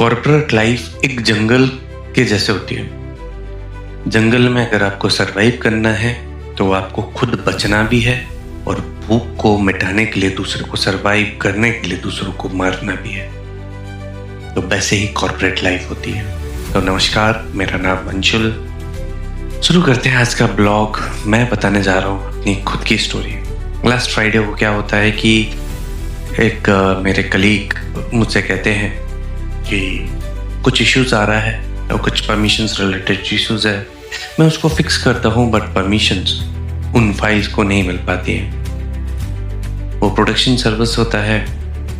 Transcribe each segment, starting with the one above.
Corporate life एक जंगल के जैसे होती है। जंगल में अगर आपको सरवाइव करना है तो आपको खुद बचना भी है और भूख को मिटाने के लिए दूसरे को सरवाइव करने के लिए दूसरों को मारना भी है। तो वैसे ही कॉर्पोरेट लाइफ होती है। तो नमस्कार, मेरा नाम अंशुल। शुरू करते हैं आज का ब्लॉग। मैं बताने जा रहा हूँ अपनी खुद की स्टोरी। लास्ट फ्राइडे को क्या होता है कि एक मेरे कलीग मुझसे कहते हैं कि कुछ इश्यूज आ रहा है और कुछ परमिशंस रिलेटेड इश्यूज है। मैं उसको फिक्स करता हूँ बट परमिशंस उन फाइल्स को नहीं मिल पाती हैं। वो प्रोडक्शन सर्विस होता है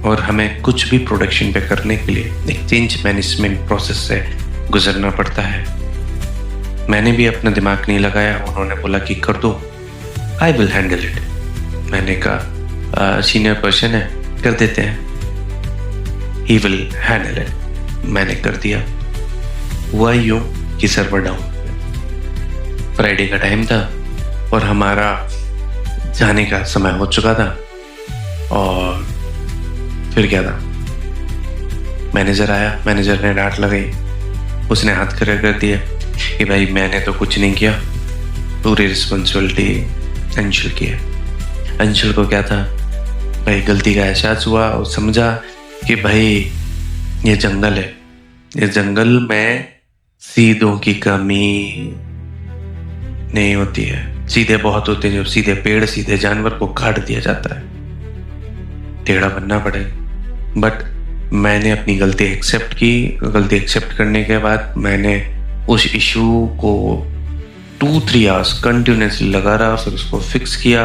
और हमें कुछ भी प्रोडक्शन पे करने के लिए एक चेंज मैनेजमेंट प्रोसेस से गुजरना पड़ता है। मैंने भी अपना दिमाग नहीं लगाया, उन्होंने बोला कि कर दो, आई विल हैंडल इट। मैंने कहा सीनियर पर्सन है, कर देते हैं, ही विल हैंडल इट। मैंने कर दिया। हुआ यूं कि सर्वर डाउन। फ्राइडे का टाइम था और हमारा जाने का समय हो चुका था। और फिर क्या था, मैनेजर आया, मैनेजर ने डांट लगाई। उसने हाथ खड़ा कर दिया कि भाई मैंने तो कुछ नहीं किया, पूरी रिस्पॉन्सिबिलिटी अंशुल की है। अंशुल को क्या था भाई, गलती का एहसास हुआ और समझा कि भाई ये जंगल है, ये जंगल में सीधों की कमी नहीं होती है। सीधे बहुत होते हैं, जो सीधे पेड़ सीधे जानवर को काट दिया जाता है, टेढ़ा बनना पड़ेगा। बट मैंने अपनी गलती एक्सेप्ट की। गलती एक्सेप्ट करने के बाद मैंने उस इशू को 2-3 आवर्स कंटिन्यूसली लगा रहा, फिर उसको फिक्स किया।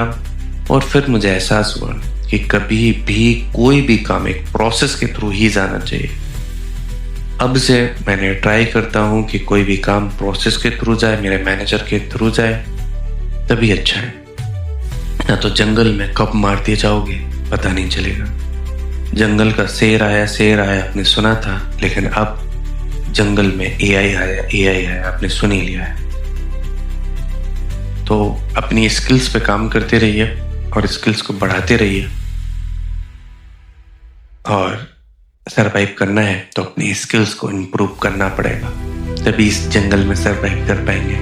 और फिर मुझे एहसास हुआ कि कभी भी कोई भी काम एक प्रोसेस के थ्रू ही जाना चाहिए। अब से मैंने ट्राई करता हूँ कि कोई भी काम प्रोसेस के थ्रू जाए, मेरे मैनेजर के थ्रू जाए, तभी अच्छा है। ना तो जंगल में कब मार दिए जाओगे पता नहीं चलेगा। जंगल का शेर आया आपने सुना था, लेकिन अब जंगल में एआई आया आपने सुन ही लिया है। तो अपनी स्किल्स पे काम करते रहिए और स्किल्स को बढ़ाते रहिए। और सरवाइव करना है तो अपनी स्किल्स को इम्प्रूव करना पड़ेगा, तभी इस जंगल में सरवाइव कर पाएंगे।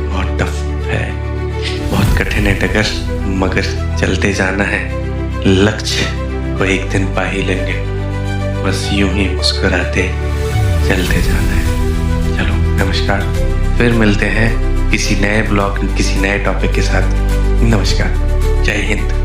बहुत टफ है, बहुत कठिन है डगर, मगर चलते जाना है। लक्ष्य को एक दिन पा ही लेंगे, बस यूं ही मुस्कुराते चलते जाना है। चलो नमस्कार, फिर मिलते हैं किसी नए ब्लॉग, किसी नए टॉपिक के साथ। नमस्कार, जय हिंद।